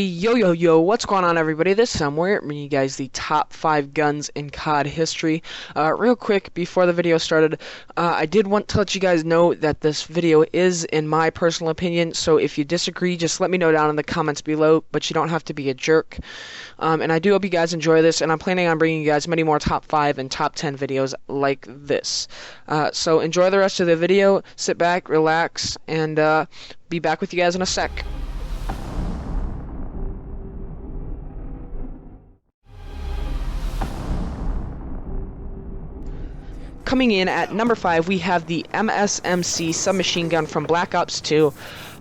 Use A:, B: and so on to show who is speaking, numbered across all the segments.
A: Yo, what's going on, everybody? This is Somewhere, bringing you guys the top 5 guns in COD history. Real quick, before the video started, I did want to let you guys know that this video is, in my personal opinion, so if you disagree, just let me know down in the comments below, but you don't have to be a jerk. And I do hope you guys enjoy this, and I'm planning on bringing you guys many more top 5 and top 10 videos like this. So enjoy the rest of the video, sit back, relax, and be back with you guys in a sec. Coming in at number 5, we have the MSMC submachine gun from Black Ops 2.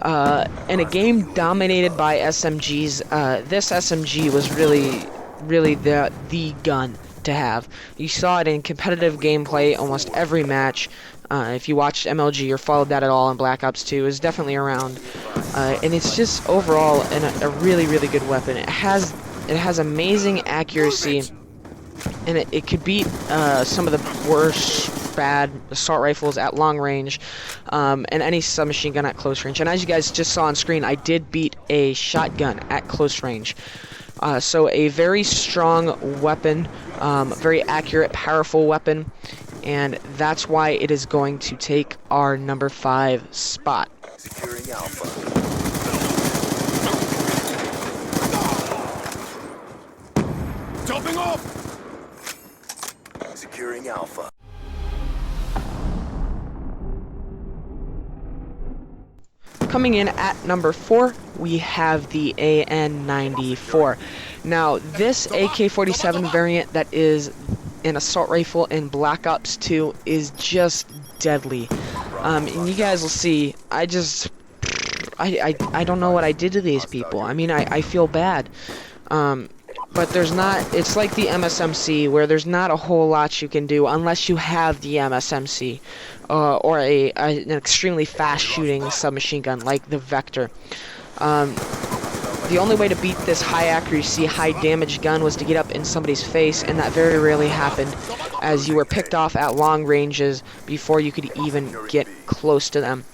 A: In a game dominated by SMGs, this SMG was really the gun to have. You saw it in competitive gameplay almost every match. If you watched MLG or followed that at all in Black Ops 2, is definitely around. And it's just overall a really good weapon. It has amazing accuracy. And it could beat some of the worst bad assault rifles at long range, and any submachine gun at close range. And as you guys just saw on screen, I did beat a shotgun at close range. So a very strong weapon, very accurate, powerful weapon, and that's why it is going to take our number 5 spot.
B: Securing Alpha. Jumping off! Securing Alpha.
A: Coming in at number 4, we have the AN-94. Now, this AK-47 variant that is an assault rifle in Black Ops 2 is just deadly. And you guys will see, I don't know what I did to these people. I mean, I feel bad. But there's not, it's like the MSMC, where there's not a whole lot you can do unless you have the MSMC, or an extremely fast shooting submachine gun like the Vector. The only way to beat this high accuracy, high damage gun was to get up in somebody's face, and that very rarely happened, as you were picked off at long ranges before you could even get close to them.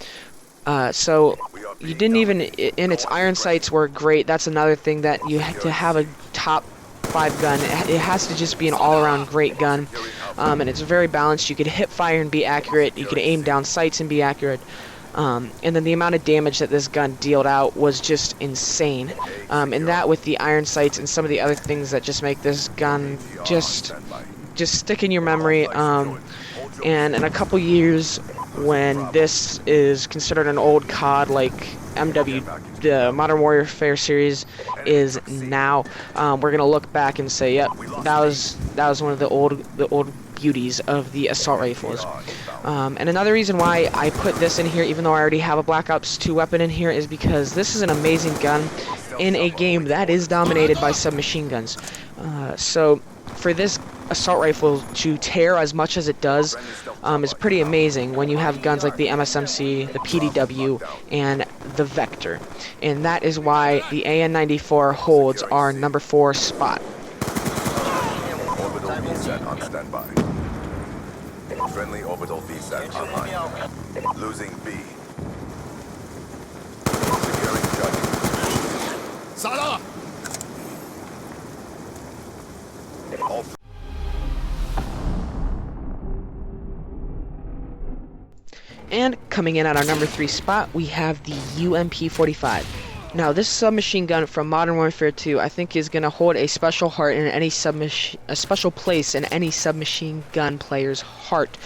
A: So you didn't even, and its iron sights were great. That's another thing, that you had to have a top 5 gun. It has to just be an all-around great gun, and it's very balanced. You could hip fire and be accurate. You could aim down sights and be accurate. And then the amount of damage that this gun dealt out was just insane. And that, with the iron sights and some of the other things that just make this gun just stick in your memory. And in a couple years, when this is considered an old COD like MW, the Modern Warfare series is now, we're gonna look back and say, yep, that was one of the old beauties of the assault rifles. And another reason why I put this in here, even though I already have a Black Ops 2 weapon in here, is because this is an amazing gun in a game that is dominated by submachine guns. So for this assault rifle to tear as much as it does is pretty amazing when you have guns like the MSMC, the PDW, and the Vector. And that is why the AN-94 holds our number 4 spot.
B: Orbital VSAT on standby. Friendly orbital VSAT online. Losing B. Securing Charlie. Salah!
A: And coming in at our number 3 spot, we have the UMP-45. Now, this submachine gun from Modern Warfare 2, I think, is going to hold a special heart in any a special place in any submachine gun player's heart.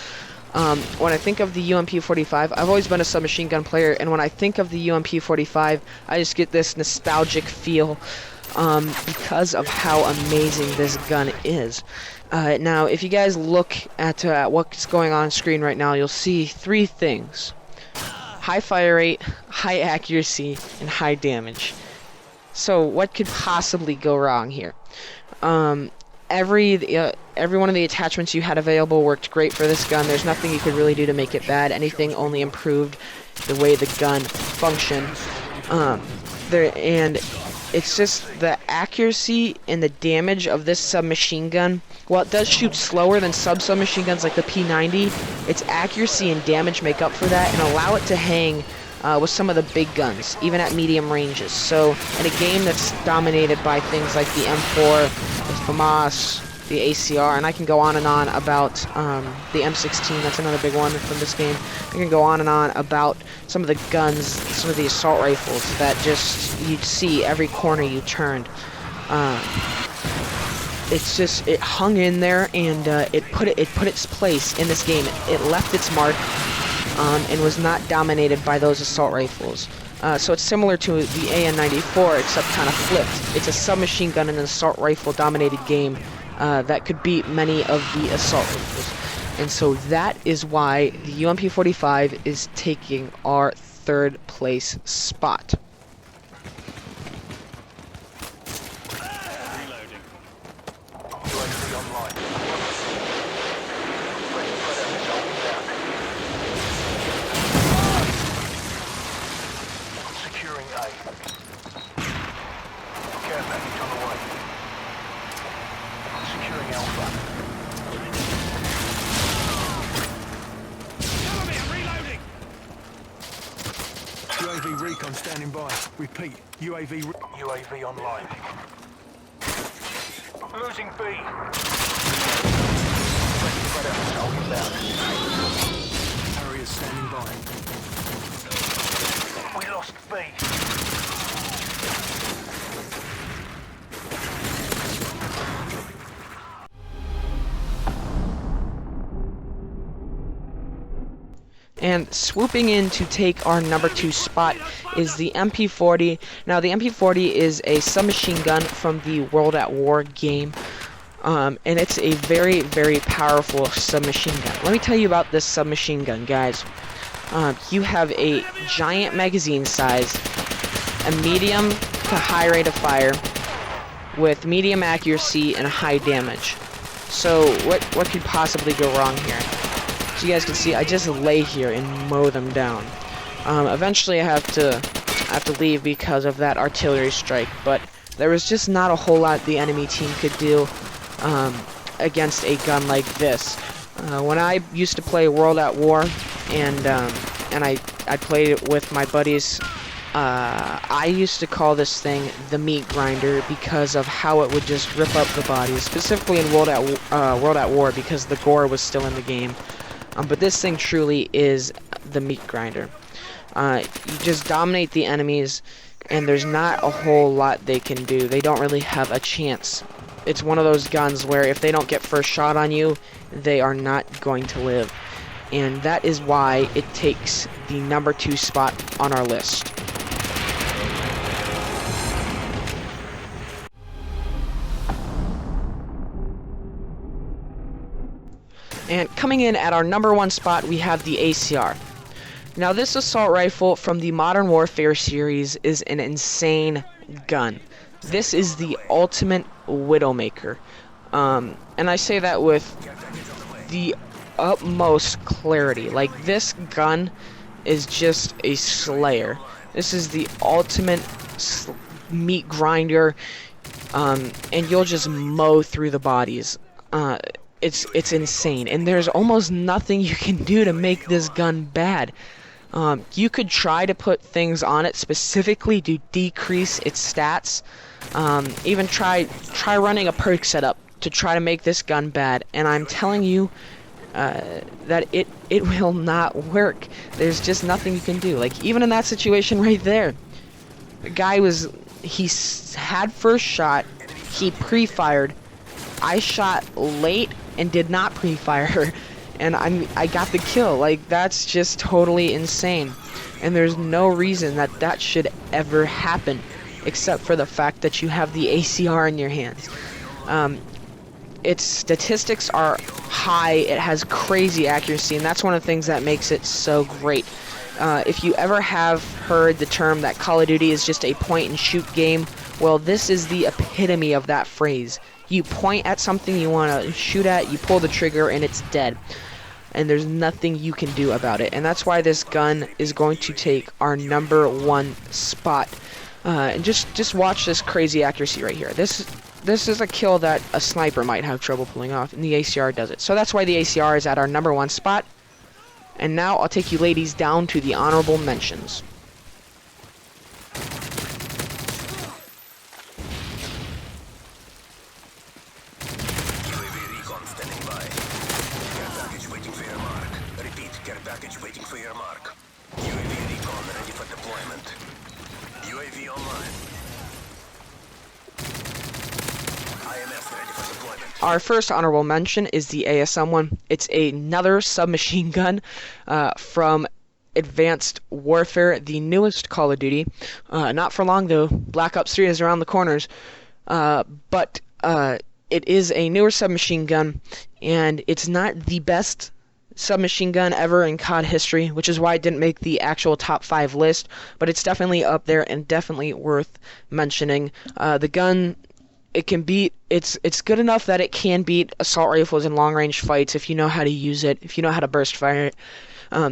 A: When I think of the UMP-45, I've always been a submachine gun player, and when I think of the UMP-45, I just get this nostalgic feel, because of how amazing this gun is. Now, if you guys look at what's going on screen right now, you'll see 3 things: high fire rate, high accuracy, and high damage. So what could possibly go wrong here? Every one of the attachments you had available worked great for this gun. There's nothing you could really do to make it bad. Anything only improved the way the gun functioned. And it's just the accuracy and the damage of this submachine gun. While it does shoot slower than submachine guns like the P90, its accuracy and damage make up for that and allow it to hang with some of the big guns, even at medium ranges. So in a game that's dominated by things like the M4, the FAMAS, the ACR, and I can go on and on about the M16, that's another big one from this game. I can go on and on about some of the guns, some of the assault rifles that just, you'd see every corner you turned. It's just, it hung in there, and it put its place in this game. It left its mark, and was not dominated by those assault rifles. So it's similar to the AN-94, except kind of flipped. It's a submachine gun and an assault rifle dominated game that could beat many of the assault rifles. And so that is why the UMP-45 is taking our 3rd place spot.
C: UAV recon standing by. Repeat, UAV online. Losing B. Harrier standing by. We lost B.
A: And swooping in to take our number 2 spot is the MP40. Now, the MP40 is a submachine gun from the World at War game. And it's a very, very powerful submachine gun. Let me tell you about this submachine gun, guys. You have a giant magazine size, a medium to high rate of fire, with medium accuracy and high damage. So, what could possibly go wrong here? So you guys can see, I just lay here and mow them down. Eventually I have to leave because of that artillery strike, but there was just not a whole lot the enemy team could do against a gun like this. When I used to play World at War, and I played it with my buddies, I used to call this thing the meat grinder because of how it would just rip up the bodies, specifically in World at War, because the gore was still in the game. But this thing truly is the meat grinder. You just dominate the enemies, and there's not a whole lot they can do. They don't really have a chance. It's one of those guns where if they don't get first shot on you, they are not going to live. And that is why it takes the number 2 spot on our list. And coming in at our number 1 spot, we have the ACR. Now, this assault rifle from the Modern Warfare series is an insane gun. This is the ultimate Widowmaker. And I say that with the utmost clarity. Like, this gun is just a slayer. This is the ultimate meat grinder, and you'll just mow through the bodies. It's insane, and there's almost nothing you can do to make this gun bad. You could try to put things on it specifically to decrease its stats. Even try running a perk setup to try to make this gun bad, and I'm telling you that it will not work. There's just nothing you can do. Like, even in that situation right there, the guy he had first shot, he pre-fired. I shot late and did not pre-fire, and I got the kill. Like, that's just totally insane, and there's no reason that should ever happen, except for the fact that you have the ACR in your hands. Its statistics are high, it has crazy accuracy, and that's one of the things that makes it so great. If you ever have heard the term that Call of Duty is just a point-and-shoot game, well, this is the epitome of that phrase. You point at something you want to shoot at, you pull the trigger, and it's dead. And there's nothing you can do about it. And that's why this gun is going to take our number 1 spot. And just watch this crazy accuracy right here. This is a kill that a sniper might have trouble pulling off, and the ACR does it. So that's why the ACR is at our number 1 spot. And now I'll take you ladies down to the honorable mentions.
B: UAV recon standing by. Care package waiting for your mark. Repeat, care package waiting for your mark. UAV recon ready for deployment. UAV online. IMS ready for deployment.
A: Our first honorable mention is the ASM one. It's another submachine gun from Advanced Warfare, the newest Call of Duty. Not for long though. Black Ops 3 is around the corners. But it is a newer submachine gun, and it's not the best submachine gun ever in COD history, which is why it didn't make the actual top 5 list, but it's definitely up there and definitely worth mentioning. The gun, it can beat, it's good enough that it can beat assault rifles in long range fights if you know how to use it, if you know how to burst fire it.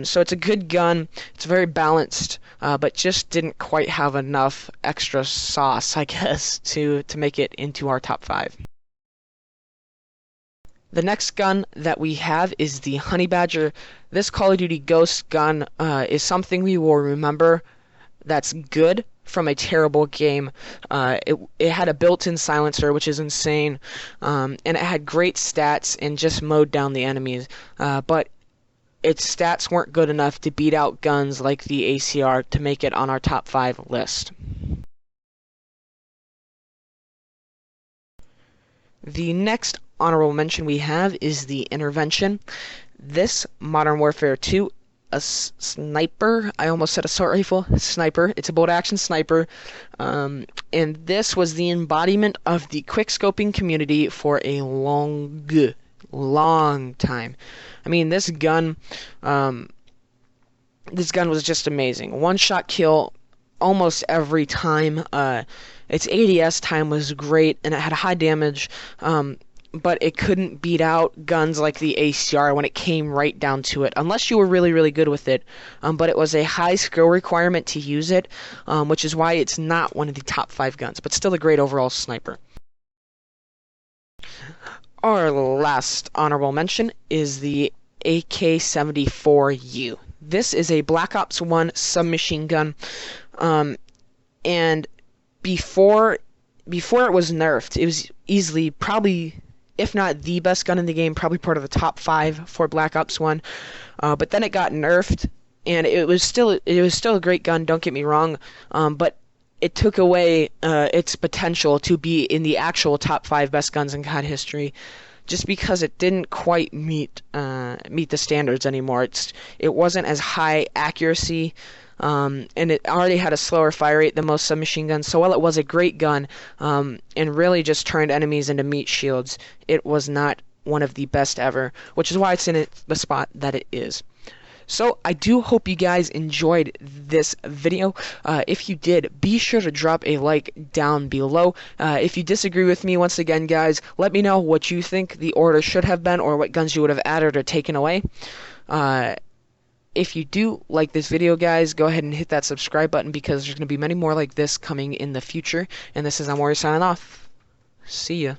A: So it's a good gun, it's very balanced, but just didn't quite have enough extra sauce, I guess, to make it into our top 5. The next gun that we have is the Honey Badger. This Call of Duty Ghost gun is something we will remember that's good from a terrible game. It had a built-in silencer, which is insane, and it had great stats and just mowed down the enemies, but its stats weren't good enough to beat out guns like the ACR to make it on our top 5 list. The next honorable mention we have is the Intervention. This Modern Warfare 2, a sniper, I almost said assault rifle, sniper, it's a bolt action sniper, and this was the embodiment of the quickscoping community for a long time. I mean, this gun was just amazing. One shot kill almost every time. Its ADS time was great, and it had high damage, but it couldn't beat out guns like the ACR when it came right down to it, unless you were really, really good with it. But it was a high skill requirement to use it, which is why it's not one of the top 5 guns, but still a great overall sniper. Our last honorable mention is the AK-74U. This is a Black Ops 1 submachine gun, and before it was nerfed, it was easily, probably, if not the best gun in the game, probably part of the top 5 for Black Ops 1. But then it got nerfed, and it was still a great gun. Don't get me wrong, but it took away its potential to be in the actual top 5 best guns in COD history, just because it didn't quite meet the standards anymore. It wasn't as high accuracy. And it already had a slower fire rate than most submachine guns, so while it was a great gun, and really just turned enemies into meat shields, it was not one of the best ever, which is why it's in the spot that it is. So I do hope you guys enjoyed this video. If you did, be sure to drop a like down below. If you disagree with me, once again, guys, let me know what you think the order should have been, or what guns you would have added or taken away. If you do like this video, guys, go ahead and hit that subscribe button, because there's going to be many more like this coming in the future. And this is I'm Warrior signing off. See ya.